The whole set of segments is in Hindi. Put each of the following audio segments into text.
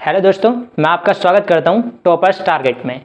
हेलो दोस्तों, मैं आपका स्वागत करता हूं टॉपर्स टारगेट में।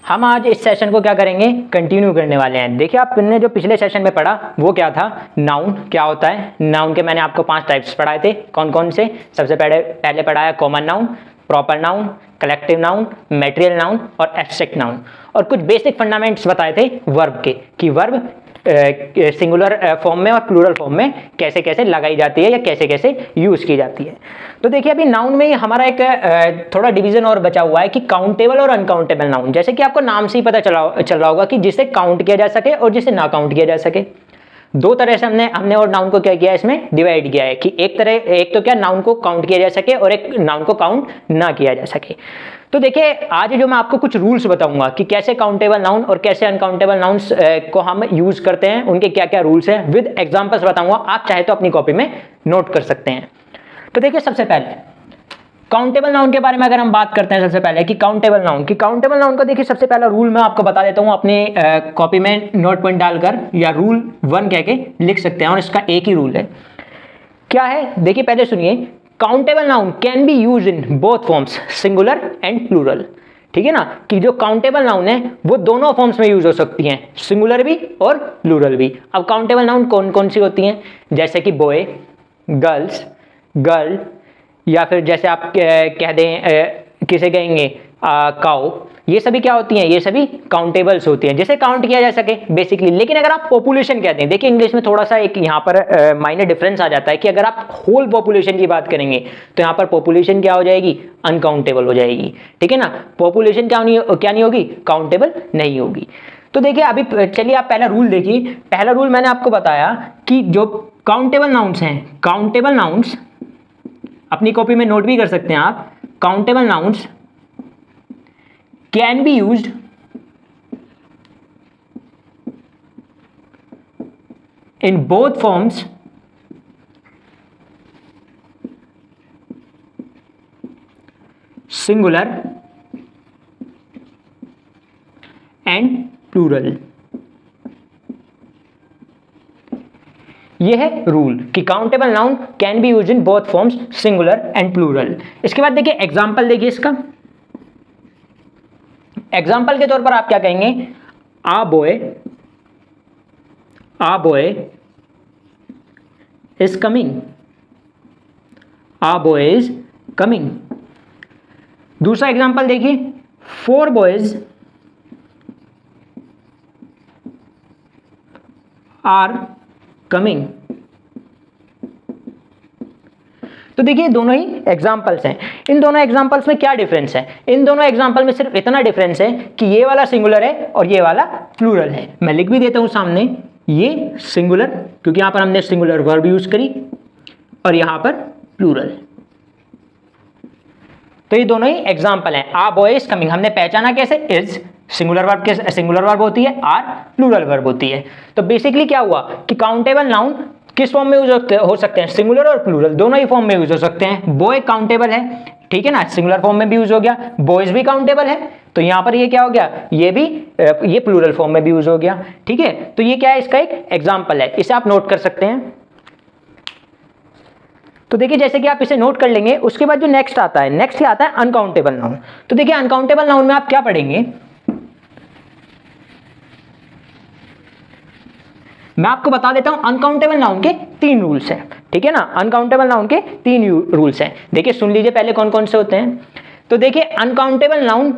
हम आज इस सेशन को क्या करेंगे, कंटिन्यू करने वाले हैं। देखिए, आपने जो पिछले सेशन में पढ़ा वो क्या था, नाउन क्या होता है। नाउन के मैंने आपको 5 टाइप्स पढ़ाए थे। कौन कौन से? सबसे पहले पढ़ाया common noun, proper noun, collective noun, material noun और एब्स्ट्रैक्ट नाउन। और कुछ बेसिक फंडामेंट्स बताए थे वर्ब के, कि वर्ब सिंगुलर फॉर्म में और प्लूरल फॉर्म में कैसे कैसे लगाई जाती है या कैसे कैसे यूज की जाती है। तो देखिए, अभी नाउन में हमारा एक थोड़ा डिवीजन और बचा हुआ है कि काउंटेबल और अनकाउंटेबल नाउन। जैसे कि आपको नाम से ही पता चल रहा होगा कि जिसे काउंट किया जा सके और जिसे ना काउंट किया जा सके। दो तरह से हमने और नाउन को क्या किया है, इसमें डिवाइड किया है कि एक तो क्या नाउन को काउंट किया जा सके और एक नाउन को काउंट ना किया जा सके। तो देखिए, आज जो मैं आपको कुछ रूल्स बताऊंगा कि कैसे काउंटेबल नाउन और कैसे अनकाउंटेबल नाउन्स को हम यूज करते हैं, उनके क्या क्या रूल्स हैं, विद एग्जांपल्स बताऊंगा। आप चाहे तो अपनी कॉपी में नोट कर सकते हैं। तो देखिए, सबसे पहले काउंटेबल नाउन के बारे में अगर हम बात करते हैं, सबसे पहले कि काउंटेबल नाउन का देखिए, सबसे पहला रूल मैं आपको बता देता हूं, अपने कॉपी में नोट पॉइंट डालकर या रूल 1 कह के लिख सकते हैं। और इसका एक ही रूल है, क्या है देखिए, पहले सुनिए। Countable noun can be use in both forms, singular and plural. ठीक है ना, कि जो काउंटेबल नाउन है वो दोनों फॉर्म्स में यूज हो सकती हैं, सिंगुलर भी और प्लूरल भी। अब काउंटेबल नाउन कौन कौन सी होती हैं? जैसे कि बॉय, गर्ल्स, गर्ल, या फिर जैसे आप कह दें किसे कहेंगे काउ। ये सभी क्या होती हैं? ये सभी काउंटेबल्स होती हैं, जैसे काउंट किया जा सके बेसिकली। लेकिन अगर आप पॉपुलेशन कहते हैं, देखिए इंग्लिश में थोड़ा सा एक यहाँ पर माइनर डिफरेंस आ जाता है कि अगर आप होल पॉपुलेशन की बात करेंगे तो यहाँ पर पॉपुलेशन क्या हो जाएगी, अनकाउंटेबल हो जाएगी। ठीक है ना, पॉपुलेशन क्या नहीं होगी, काउंटेबल नहीं होगी। तो देखिए, अभी चलिए आप पहला रूल देखिए। पहला रूल मैंने आपको बताया कि जो काउंटेबल नाउन्स हैं, काउंटेबल नाउन्स अपनी कॉपी में नोट भी कर सकते हैं आप। Countable nouns can be used in both forms, singular and plural. यह है रूल कि countable noun can be used in both forms, singular and plural. इसके बाद देखिए एग्जांपल देखिए इसका। एग्जांपल के तौर पर आप क्या कहेंगे, आ boy is coming, uh boy is coming. दूसरा एग्जांपल देखिए, 4 बॉयज आर कमिंग। तो देखिए, दोनों ही एग्जांपल्स हैं। इन दोनों एग्जांपल्स में क्या डिफरेंस है? इन दोनों एग्जांपल में सिर्फ इतना डिफरेंस है कि ये वाला सिंगुलर है और ये वाला प्लूरल है। मैं लिख भी देता हूं सामने, ये सिंगुलर क्योंकि यहां पर हमने सिंगुलर वर्ब यूज करी, और यहां पर प्लूरल। तो ये दोनों ही एग्जांपल हैं। आ बॉय इज कमिंग हमने पहचाना कैसे, इज सिंगुलर वर्ब होती है, आर प्लूरल वर्ब होती है। तो बेसिकली क्या हुआ कि काउंटेबल नाउन किस फॉर्म में यूज हो सकते हैं, सिंगुलर और प्लूरल दोनों ही फॉर्म में यूज हो सकते हैं। बॉय काउंटेबल है, ठीक है ना, सिंगुलर फॉर्म में भी यूज हो गया। बॉयज भी काउंटेबल है, तो यहां पर ये क्या हो गया, ये प्लूरल फॉर्म में भी यूज हो गया। ठीक है, तो ये क्या है, इसका एक एग्जाम्पल है, इसे आप नोट कर सकते हैं। तो देखिए, जैसे कि आप इसे नोट कर लेंगे, उसके बाद जो नेक्स्ट आता है, नेक्स्ट क्या आता है, अनकाउंटेबल नाउन। तो देखिए, अनकाउंटेबल नाउन में आप क्या पढ़ेंगे, मैं आपको बता देता हूं। अनकाउंटेबल नाउन के 3 रूल्स हैं, ठीक है ना, अनकाउंटेबल नाउन के 3 रूल्स हैं। देखिए, सुन लीजिए पहले कौन कौन से होते हैं। तो देखिए, अनकाउंटेबल नाउन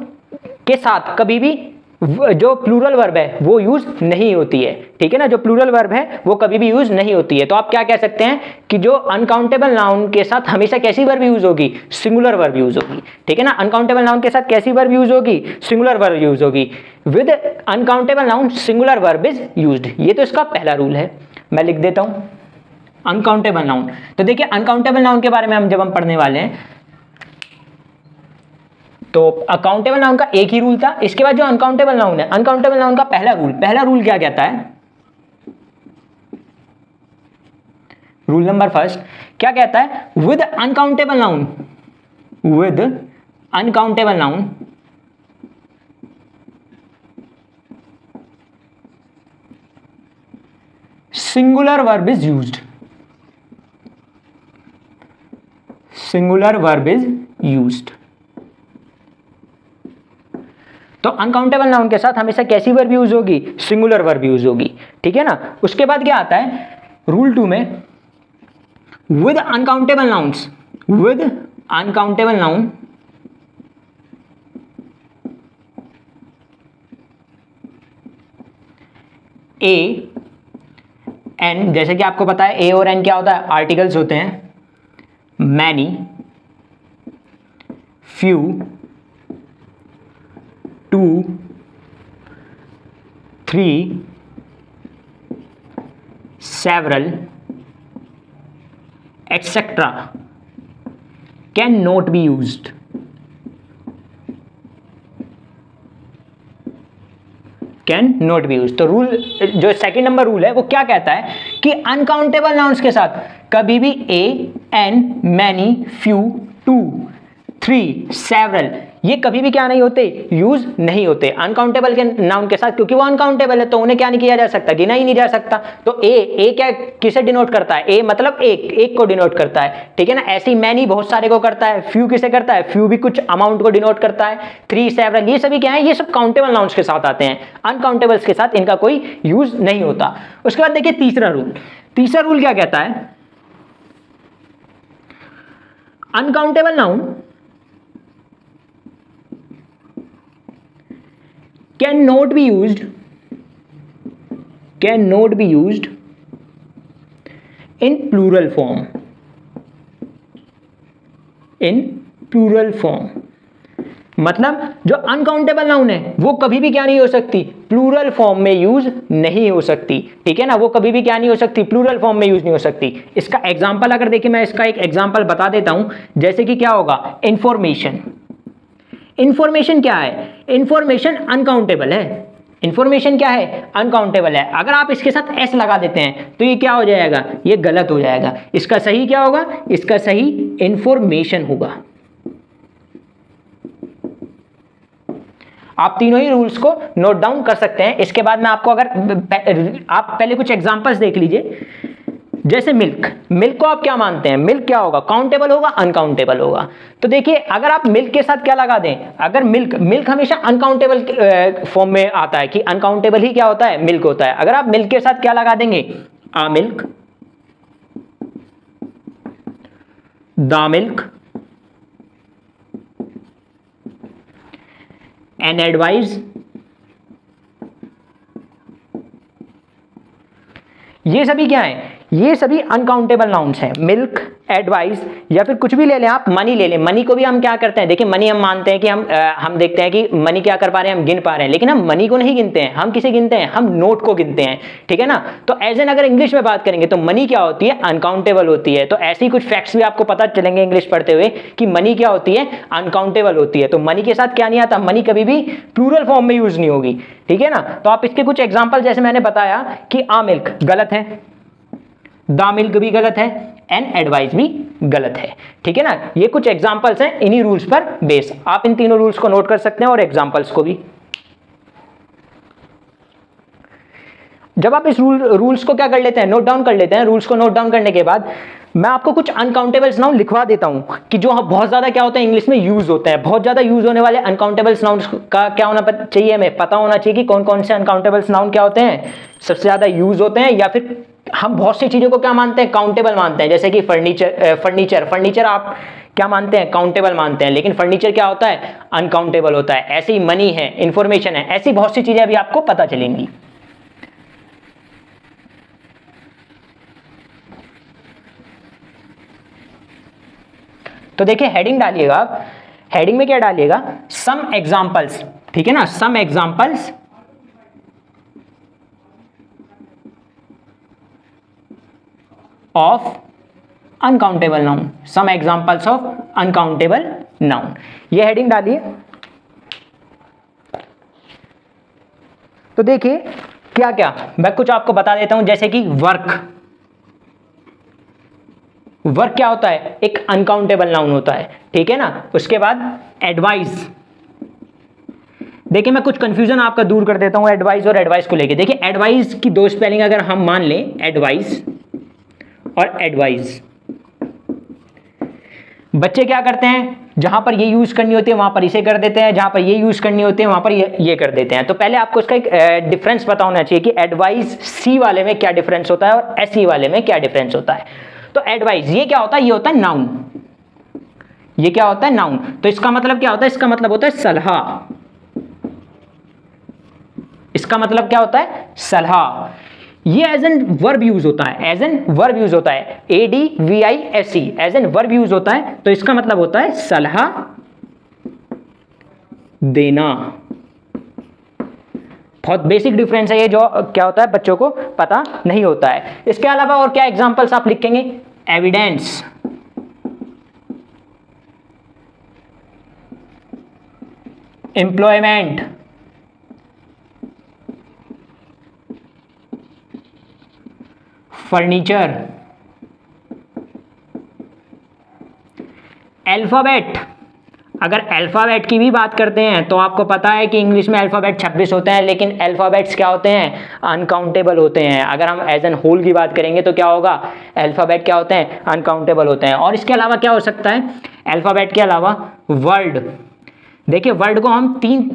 के साथ कभी भी जो प्लूरल वर्ब है वो यूज नहीं होती है। ठीक है ना, जो प्लूरल वर्ब है वो कभी भी यूज नहीं होती है। तो आप क्या कह सकते हैं कि जो अनकाउंटेबल नाउन के साथ हमेशा कैसी वर्ब यूज होगी, सिंगुलर वर्ब यूज होगी। ठीक है ना, अनकाउंटेबल नाउन के साथ कैसी वर्ब यूज होगी, सिंगुलर वर्ब यूज होगी। With uncountable noun singular verb is used. ये तो इसका पहला रूल है, मैं लिख देता हूं अनकाउंटेबल नाउन। तो देखिए, अनकाउंटेबल नाउन के बारे में जब हम पढ़ने वाले हैं, तो अकाउंटेबल नाउन का एक ही रूल था। इसके बाद जो अनकाउंटेबल नाउन है, अनकाउंटेबल नाउन का पहला रूल क्या कहता है, रूल नंबर 1 क्या कहता है, with uncountable noun singular verb is used, singular verb is used. तो अनकाउंटेबल नाउन के साथ हमेशा कैसी वर्ब यूज होगी? सिंगुलर वर्ब यूज होगी, ठीक है ना। उसके बाद क्या आता है रूल 2 में, with uncountable nouns, with uncountable noun a an, जैसे कि आपको पता है ए और एन क्या होता है? आर्टिकल्स होते हैं। Many, few, two, three, several, etcetera can not be used. Can not be use. तो रूल जो सेकंड नंबर रूल है वो क्या कहता है कि अनकाउंटेबल नाउन्स के साथ कभी भी a, an, many, few, two, three, several, ये कभी भी क्या नहीं होते? यूज नहीं होते अनकाउंटेबल के नाउन के साथ, क्योंकि वो अनकाउंटेबल है तो उन्हें क्या नहीं किया जा सकता? गिना ही नहीं जा सकता। तो ए क्या किसे डिनोट करता है? ए मतलब एक को डिनोट करता है, ठीक है ना। ऐसी मैनी बहुत सारे को करता है। फ्यू किसे करता है? फ्यू भी कुछ अमाउंट को डिनोट करता है। थ्री, सेवरल, ये सभी क्या है? ये सब काउंटेबल नाउन्स के साथ आते हैं, अनकाउंटेबल्स के साथ इनका कोई यूज नहीं होता। उसके बाद देखिए तीसरा रूल क्या कहता है? Uncountable noun cannot be used in plural form, मतलब जो अनकाउंटेबल नाउन है वो कभी भी क्या नहीं हो सकती? प्लूरल फॉर्म में यूज नहीं हो सकती, ठीक है ना। वो कभी भी क्या नहीं हो सकती? प्लूरल फॉर्म में यूज नहीं हो सकती। इसका एग्जांपल अगर देखिए, मैं इसका एक एग्जांपल बता देता हूं। जैसे कि क्या होगा? इंफॉर्मेशन क्या है? इंफॉर्मेशन अनकाउंटेबल है। इंफॉर्मेशन क्या है? अनकाउंटेबल है। अगर आप इसके साथ एस लगा देते हैं तो ये क्या हो जाएगा? ये गलत हो जाएगा। इसका सही क्या होगा? इसका सही इंफॉर्मेशन होगा। आप तीनों ही रूल्स को नोट डाउन कर सकते हैं। इसके बाद में आपको, अगर आप पहले कुछ एग्जांपल्स देख लीजिए। जैसे मिल्क को आप क्या मानते हैं? मिल्क क्या होगा? काउंटेबल होगा, अनकाउंटेबल होगा? तो देखिए, अगर आप मिल्क के साथ क्या लगा दें, अगर मिल्क हमेशा अनकाउंटेबल फॉर्म में आता है कि अनकाउंटेबल ही क्या होता है? मिल्क होता है। अगर आप मिल्क के साथ क्या लगा देंगे? A milk, the milk, an advice, ये सभी क्या है? ये सभी अनकाउंटेबल नाउन्स हैं। मिल्क, एडवाइस, या फिर कुछ भी ले लें आप। मनी ले लें। मनी को भी हम क्या करते हैं? देखिए, मनी हम मानते हैं कि हम देखते हैं कि मनी क्या कर पा रहे हैं? हम गिन पा रहे हैं। लेकिन हम मनी को नहीं गिनते हैं। हम किसे गिनते हैं? हम नोट को गिनते हैं, ठीक है ना। तो एज एन अगर इंग्लिश में बात करेंगे तो मनी क्या होती है? अनकाउंटेबल होती है। तो ऐसे ही कुछ फैक्ट्स भी आपको पता चलेंगे इंग्लिश पढ़ते हुए कि मनी क्या होती है? अनकाउंटेबल होती है। तो मनी के साथ क्या नहीं आता? मनी कभी भी प्लूरल फॉर्म में यूज नहीं होगी, ठीक है ना। तो आप इसके कुछ एग्जाम्पल, जैसे मैंने बताया कि आ मिल्क गलत है, द मिल्क भी गलत है, एन एडवाइस भी गलत है, ठीक है ना। ये कुछ एग्जांपल्स हैं इन्हीं रूल्स पर बेस। आप इन तीनों रूल्स को नोट कर सकते हैं और एग्जांपल्स को भी। जब आप इस रूल्स को क्या कर लेते हैं? नोट डाउन कर लेते हैं। रूल्स को नोट डाउन करने के बाद मैं आपको कुछ अनकाउंटेबल्स नाउन लिखवा देता हूं कि जो बहुत ज्यादा क्या होता है? इंग्लिश में यूज होते हैं। बहुत ज्यादा यूज होने वाले अनकाउंटेबल्स नाउन का क्या होना चाहिए? हमें पता होना चाहिए कि कौन कौन से अनकाउंटेबल्स नाउन क्या होते हैं, सबसे ज्यादा यूज होते हैं, या फिर हम बहुत सी चीजों को क्या मानते हैं? काउंटेबल मानते हैं। जैसे कि फर्नीचर आप क्या मानते हैं? काउंटेबल मानते हैं। लेकिन फर्नीचर क्या होता है? अनकाउंटेबल होता है। ऐसे ही मनी है, इंफॉर्मेशन है, ऐसी बहुत सी चीजें अभी आपको पता चलेंगी। तो देखिए, हेडिंग डालिएगा आप। हेडिंग में क्या डालिएगा? सम एग्जांपल्स, ठीक है ना। Some examples of uncountable noun. Some examples of uncountable noun, ये हेडिंग डालिए। तो देखिए क्या क्या मैं कुछ आपको बता देता हूं। जैसे कि वर्क क्या होता है? एक अनकाउंटेबल नाउन होता है, ठीक है ना। उसके बाद एडवाइस। देखिए, मैं कुछ कंफ्यूजन आपका दूर कर देता हूं एडवाइस और एडवाइस को लेके। देखिए, एडवाइस की दो स्पेलिंग अगर हम मान लें, एडवाइस और एडवाइस, बच्चे क्या करते हैं? जहां पर ये यूज करनी होती है वहां पर इसे कर देते हैं, जहां पर ये यूज करनी होती है वहां पर ये कर देते हैं। तो पहले आपको इसका एक डिफरेंस पता होना चाहिए कि एडवाइस सी वाले में क्या डिफरेंस होता है और एसई वाले में क्या डिफरेंस होता है। तो एडवाइस ये क्या होता है, ये होता है नाउन। ये क्या होता है, नाउन। तो इसका मतलब क्या होता है, इसका मतलब होता है सलाह। इसका मतलब क्या होता है, सलाह। ये एज एन वर्ब यूज होता है, एज एन वर्ब यूज होता है, ADVISE as an verb use होता है। तो इसका मतलब होता है सलाह देना। बहुत बेसिक डिफरेंस है ये, जो क्या होता है बच्चों को पता नहीं होता है। इसके अलावा और क्या एग्जांपल्स आप लिखेंगे, एविडेंस, एम्प्लॉयमेंट, फर्नीचर, अल्फाबेट। अगर अल्फाबेट की भी बात करते हैं तो आपको पता है कि इंग्लिश में अल्फाबेट 26 होते हैं, लेकिन अल्फाबेट्स क्या होते हैं, अनकाउंटेबल होते हैं। अगर हम एज एन होल की बात करेंगे तो क्या होगा, अल्फाबेट क्या होते हैं, अनकाउंटेबल होते हैं। और इसके अलावा क्या हो सकता है, अल्फाबेट के अलावा वर्ड। देखिए वर्ड को हम 3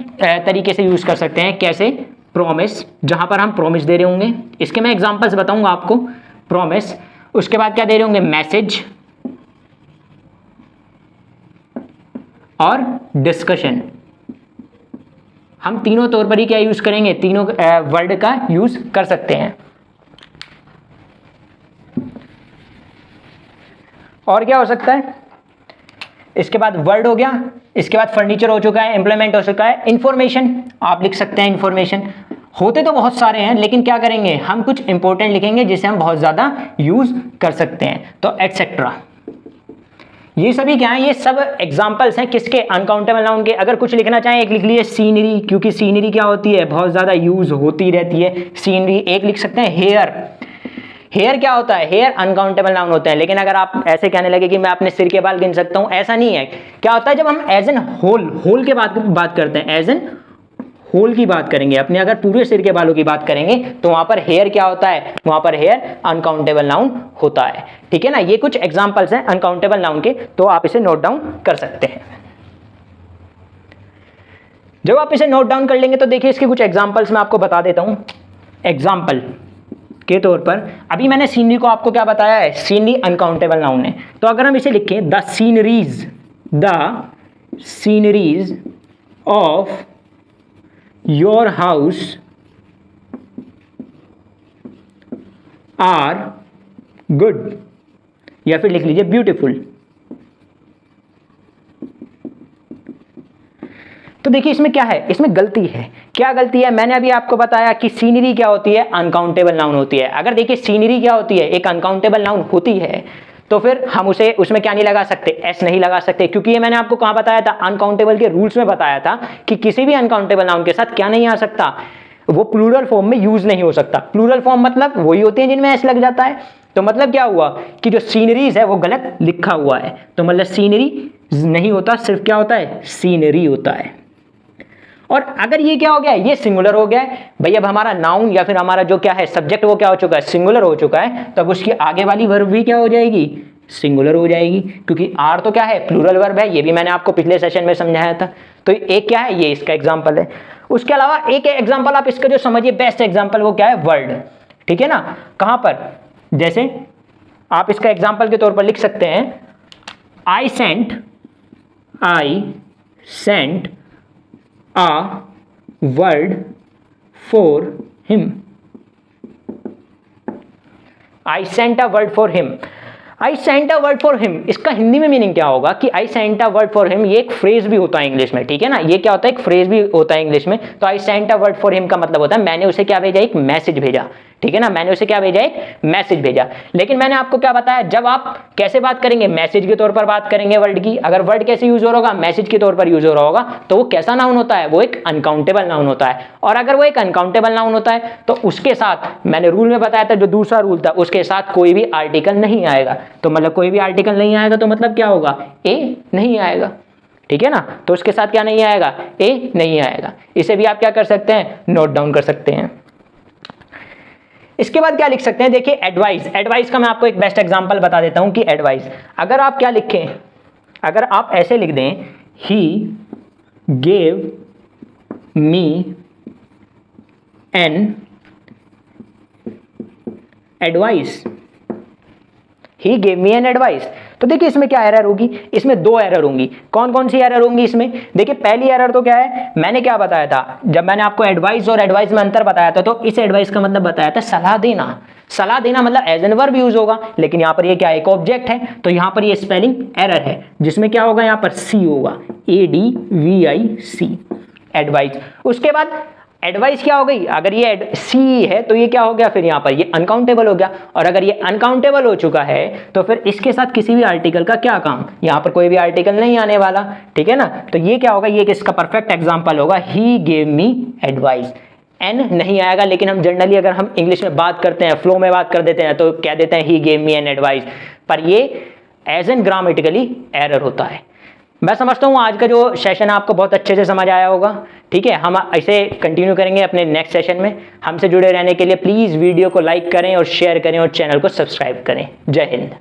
तरीके से यूज कर सकते हैं। कैसे, प्रॉमिस, जहां पर हम प्रॉमिस दे रहे होंगे, इसके मैं एग्जांपल्स बताऊंगा आपको। प्रॉमिस, उसके बाद क्या दे रहे होंगे, मैसेज और डिस्कशन। हम तीनों तौर पर ही क्या यूज करेंगे, तीनों वर्ड का यूज कर सकते हैं। और क्या हो सकता है, इसके बाद वर्ड हो गया, इसके बाद फर्नीचर हो चुका है, एम्प्लॉयमेंट हो चुका है, इंफॉर्मेशन आप लिख सकते हैं। इंफॉर्मेशन होते तो बहुत सारे हैं, लेकिन क्या करेंगे, हम कुछ इंपॉर्टेंट लिखेंगे जिसे हम बहुत ज्यादा यूज कर सकते हैं। तो एटसेट्रा, ये सभी क्या है, ये सब एग्जांपल्स हैं किसके, अनकाउंटेबल नाउन के। अगर कुछ लिखना चाहें एक लिख लीजिए सीनरी, क्योंकि सीनरी क्या होती है, बहुत ज्यादा यूज होती रहती है सीनरी। एक लिख सकते हैं हेयर, हेयर क्या होता है, हेयर अनकाउंटेबल नाउन होते हैं। लेकिन अगर आप ऐसे कहने लगे कि मैं अपने सिर के बाल गिन सकता हूं, ऐसा नहीं है। क्या होता है, जब हम एज एन होल के बात करते हैं, एज एन होल की बात करेंगे, अपने अगर पूरे सिर के बालों की बात करेंगे, तो वहां पर हेयर क्या होता है, वहां पर हेयर अनकाउंटेबल नाउन होता है। ठीक है ना, ये कुछ एग्जांपल्स हैं अनकाउंटेबल नाउन के, तो आप इसे नोट डाउन कर सकते हैं। जब आप इसे नोट डाउन कर लेंगे तो देखिए इसके कुछ एग्जांपल्स मैं आपको बता देता हूं। एग्जांपल के तौर पर अभी मैंने सीनरी को आपको क्या बताया है, सीनरी अनकाउंटेबल नाउन है। तो अगर हम इसे लिखें, the sceneries of your house are good, या फिर लिख लीजिए ब्यूटीफुल। तो देखिए इसमें क्या है, इसमें गलती है। क्या गलती है, मैंने अभी आपको बताया कि सीनरी क्या होती है, अनकाउंटेबल नाउन होती है। अगर देखिए सीनरी क्या होती है, एक अनकाउंटेबल नाउन होती है, तो फिर हम उसमें क्या नहीं लगा सकते, एस नहीं लगा सकते, क्योंकि ये मैंने आपको कहां बताया था, अनकाउंटेबल के रूल्स में बताया था कि किसी भी अनकाउंटेबल नाउन के साथ क्या नहीं आ सकता, वो प्लूरल फॉर्म में यूज नहीं हो सकता। प्लूरल फॉर्म मतलब वही होते हैं जिनमें एस लग जाता है। तो मतलब क्या हुआ कि जो सीनरीज है वो गलत लिखा हुआ है, तो मतलब सीनरी नहीं होता, सिर्फ क्या होता है, सीनरी होता है। और अगर ये क्या हो गया, ये सिंगुलर हो गया है भाई, अब हमारा नाउन या फिर हमारा जो क्या है सब्जेक्ट वो क्या हो चुका है, सिंगुलर हो चुका है, तब उसकी आगे वाली वर्ब भी क्या हो जाएगी, सिंगुलर हो जाएगी, क्योंकि आर तो क्या है, प्लूरल वर्ब है। ये भी मैंने आपको पिछले सेशन में समझाया था। तो एक क्या है, ये इसका एग्जाम्पल है। उसके अलावा एक एग्जाम्पल आप इसका जो समझिए बेस्ट एग्जाम्पल, वो क्या है, वर्ड। ठीक है ना, कहां पर, जैसे आप इसका एग्जाम्पल के तौर पर लिख सकते हैं, I sent a word for him. I sent a word for him. I sent a word for him, इसका हिंदी में मीनिंग क्या होगा कि I sent a word for him, ये एक फ्रेज भी होता है इंग्लिश में। ठीक है ना, ये क्या होता है, एक फ्रेज भी होता है इंग्लिश में। तो I sent a word for him का मतलब होता है मैंने उसे क्या भेजा, एक मैसेज भेजा। ठीक है ना, मैंने उसे क्या भेजा, एक मैसेज भेजा। लेकिन मैंने आपको क्या बताया, जब आप कैसे बात करेंगे, मैसेज के तौर पर बात करेंगे वर्ड की। अगर वर्ड कैसे यूज हो रहा होगा, मैसेज के तौर पर यूज हो रहा होगा, तो वो कैसा नाउन होता है, वो एक अनकाउंटेबल नाउन होता है। और अगर वो एक अनकाउंटेबल नाउन होता है तो उसके साथ मैंने रूल में बताया था, जो दूसरा रूल था, उसके साथ कोई भी आर्टिकल नहीं आएगा। तो मतलब कोई भी आर्टिकल नहीं आएगा तो मतलब क्या होगा, ए नहीं आएगा। ठीक है ना, तो उसके साथ क्या नहीं आएगा, ए नहीं आएगा। इसे भी आप क्या कर सकते हैं, नोट डाउन कर सकते हैं। इसके बाद क्या लिख सकते हैं, देखिए एडवाइस। एडवाइस का मैं आपको एक बेस्ट एग्जांपल बता देता हूं कि एडवाइस, अगर आप क्या लिखें, अगर आप ऐसे लिख दें, ही gave me an advice, he gave me an advice, तो देखिए इसमें क्या एरर होगी, इसमें दो एरर होंगी। कौन कौन सी एरर होंगी इसमें? देखिए पहली एरर तो क्या है, मैंने क्या बताया था, जब मैंने आपको एडवाइस और एडवाइस में अंतर बताया था, तो इस एडवाइस का मतलब बताया था सलाह देना। सलाह देना मतलब एज एन वर्ब यूज होगा, लेकिन यहां पर ये क्या है, एक ऑब्जेक्ट है, तो यहां पर ये स्पेलिंग एरर है, जिसमें क्या होगा, यहां पर सी होगा, ADVIC, एडवाइस। उसके बाद एडवाइस क्या हो गई, अगर ये सी है तो ये क्या हो गया, फिर यहाँ पर ये अनकाउंटेबल हो गया, और अगर ये अनकाउंटेबल हो चुका है तो फिर इसके साथ किसी भी आर्टिकल का क्या काम, यहाँ पर कोई भी आर्टिकल नहीं आने वाला, ठीक है ना। तो ये क्या होगा, ये इसका परफेक्ट एग्जांपल होगा, he gave me advice. An नहीं आएगा, लेकिन हम जनरली अगर हम इंग्लिश में बात करते हैं, फ्लो में बात कर देते हैं, तो कह देते हैं ही गेव मी एन एडवाइस, पर ये एज एन ग्रामेटिकली एरर होता है। मैं समझता हूँ आज का जो सेशन है आपको बहुत अच्छे से समझ आया होगा, ठीक है। हम ऐसे कंटिन्यू करेंगे अपने नेक्स्ट सेशन में। हमसे जुड़े रहने के लिए प्लीज़ वीडियो को लाइक करें और शेयर करें और चैनल को सब्सक्राइब करें। जय हिंद।